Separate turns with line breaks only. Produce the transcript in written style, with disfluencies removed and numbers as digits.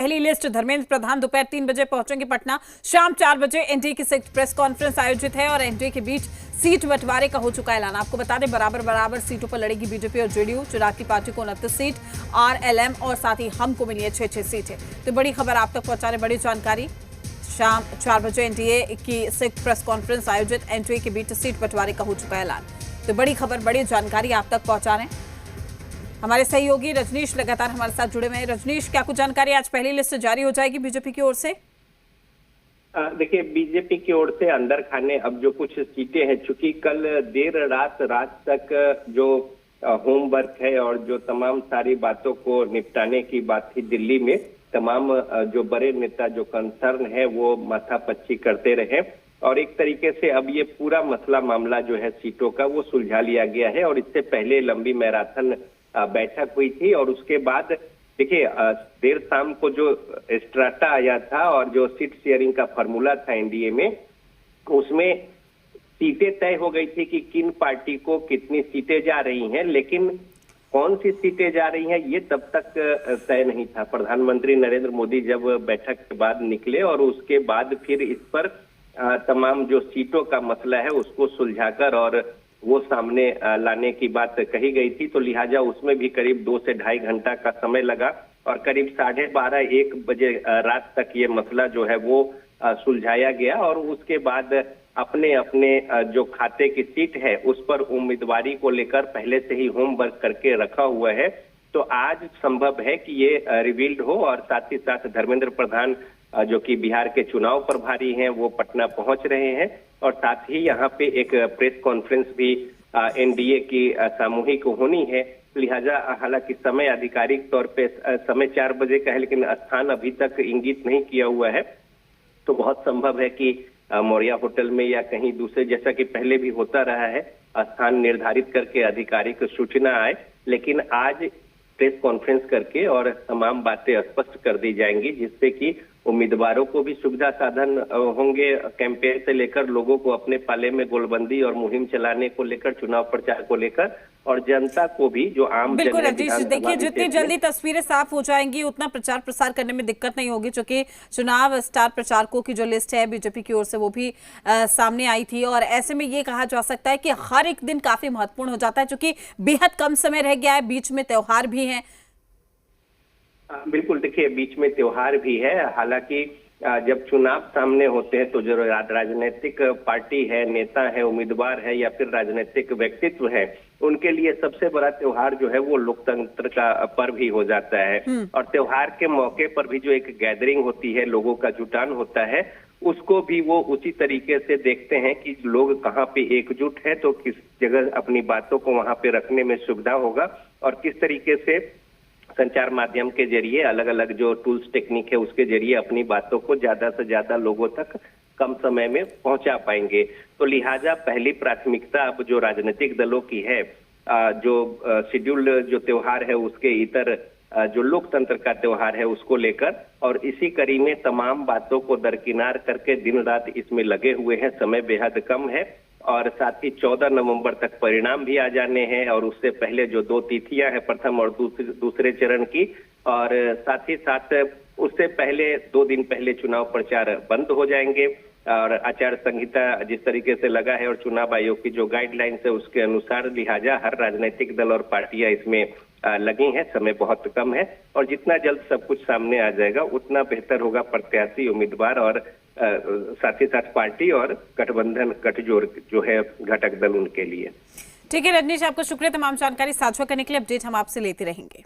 पहली लिस्ट धर्मेंद्र प्रधान दोपहर 3 बजे पहुंचेंगे पटना। शाम 4 बजे एनडीए की संयुक्त प्रेस कॉन्फ्रेंस आयोजित है और एनडीए के बीच सीट बंटवारे का हो चुका ऐलान। आपको बता दें बराबर सीटों पर लड़ेगी बीजेपी और जेडीयू। चिराग पार्टी को 29 सीट, आरएलएम और साथ ही हम को मिली है 6 सीटें। तो बड़ी खबर आप तक पहुंचा रहे, बड़ी जानकारी। शाम 4 बजे एनडीए की संयुक्त प्रेस कॉन्फ्रेंस आयोजित, एनडीए के बीच सीट बंटवारे का हो चुका ऐलान। तो बड़ी खबर, बड़ी जानकारी आप तक पहुंचा रहे हैं। हमारे सहयोगी रजनीश लगातार हमारे साथ जुड़े हुए हैं। रजनीश, क्या कुछ जानकारी, आज पहली लिस्ट जारी हो जाएगी बीजेपी की ओर से?
देखिए, बीजेपी की ओर से अंदर खाने अब जो कुछ सीटें हैं, चूंकि कल देर रात तक जो होमवर्क है और जो तमाम सारी बातों को निपटाने की बात थी दिल्ली में, तमाम जो बड़े नेता जो कंसर्न है वो माथापच्ची करते रहे और एक तरीके से अब ये पूरा मसला मामला जो है सीटों का वो सुलझा लिया गया है। और इससे पहले लंबी मैराथन बैठक हुई थी और उसके बाद देखिए देर शाम को जो स्ट्राटा आया था और जो सीट शेयरिंग का फॉर्मूला था एनडीए में, उसमें सीटें तय हो गई थी कि किन पार्टी को कितनी सीटें जा रही हैं, लेकिन कौन सी सीटें जा रही हैं ये तब तक तय नहीं था। प्रधानमंत्री नरेंद्र मोदी जब बैठक के बाद निकले और उसके बाद फिर इस पर तमाम जो सीटों का मसला है उसको सुलझाकर और वो सामने लाने की बात कही गई थी। तो लिहाजा उसमें भी करीब 2 से ढाई घंटा का समय लगा और करीब 12:30-1 बजे रात तक ये मसला जो है वो सुलझाया गया और उसके बाद अपने अपने जो खाते की सीट है उस पर उम्मीदवारी को लेकर पहले से ही होमवर्क करके रखा हुआ है। तो आज संभव है कि ये रिवील्ड हो और साथ ही साथ धर्मेंद्र प्रधान जो कि बिहार के चुनाव प्रभारी हैं वो पटना पहुंच रहे हैं और साथ ही यहाँ पे एक प्रेस कॉन्फ्रेंस भी एनडीए की सामूहिक होनी है। लिहाजा हालांकि समय आधिकारिक तौर पे समय 4 बजे का है, लेकिन स्थान अभी तक इंगित नहीं किया हुआ है। तो बहुत संभव है कि मौर्या होटल में या कहीं दूसरे, जैसा कि पहले भी होता रहा है, स्थान निर्धारित करके आधिकारिक सूचना आए। लेकिन आज प्रेस कॉन्फ्रेंस करके और तमाम बातें स्पष्ट कर दी जाएंगी जिससे कि उम्मीदवारों को भी सुविधा साधन होंगे, कैंपेन से लेकर लोगों को अपने पाले में गोलबंदी और मुहिम चलाने को लेकर, चुनाव प्रचार को लेकर, और जनता को भी जो आम
बिल्कुल रजनीश, देखिए जितनी जल्दी तस्वीरें साफ हो जाएंगी उतना प्रचार प्रसार करने में दिक्कत नहीं होगी, क्योंकि चुनाव स्टार प्रचारकों की जो लिस्ट है बीजेपी की ओर से वो भी सामने आई थी और ऐसे में ये कहा जा सकता है कि हर एक दिन काफी महत्वपूर्ण हो जाता है, क्योंकि बेहद कम समय रह गया है, बीच में त्योहार भी है।
बिल्कुल, देखिए बीच में त्योहार भी है। हालांकि जब चुनाव सामने होते हैं तो जो राजनीतिक पार्टी है, नेता है, उम्मीदवार है या फिर राजनीतिक व्यक्तित्व है, उनके लिए सबसे बड़ा त्योहार जो है वो लोकतंत्र का पर्व ही हो जाता है। और त्योहार के मौके पर भी जो एक गैदरिंग होती है, लोगों का जुटान होता है, उसको भी वो उसी तरीके से देखते हैं कि लोग कहाँ पे एकजुट है तो किस जगह अपनी बातों को वहां पे रखने में सुविधा होगा और किस तरीके से संचार माध्यम के जरिए, अलग अलग जो टूल्स टेक्निक है उसके जरिए अपनी बातों को ज्यादा से ज्यादा लोगों तक कम समय में पहुंचा पाएंगे। तो लिहाजा पहली प्राथमिकता अब जो राजनीतिक दलों की है, जो शेड्यूल्ड जो त्योहार है उसके इतर जो लोकतंत्र का त्योहार है उसको लेकर, और इसी कड़ी में तमाम बातों को दरकिनार करके दिन रात इसमें लगे हुए हैं। समय बेहद कम है और साथ ही 14 नवंबर तक परिणाम भी आ जाने हैं और उससे पहले जो 2 तिथियां हैं, प्रथम और दूसरे चरण की, और साथ ही साथ उससे पहले 2 दिन पहले चुनाव प्रचार बंद हो जाएंगे और आचार संहिता जिस तरीके से लगा है और चुनाव आयोग की जो गाइडलाइंस है उसके अनुसार, लिहाजा हर राजनीतिक दल और पार्टियां इसमें लगी हैं। समय बहुत कम है और जितना जल्द सब कुछ सामने आ जाएगा उतना बेहतर होगा प्रत्याशी, उम्मीदवार और साथ ही साथ पार्टी और गठबंधन, गठजोड़ जो है घटक दल, उनके लिए।
ठीक है रजनीश, आपको शुक्रिया तमाम जानकारी साझा करने के लिए। अपडेट हम आपसे लेते रहेंगे।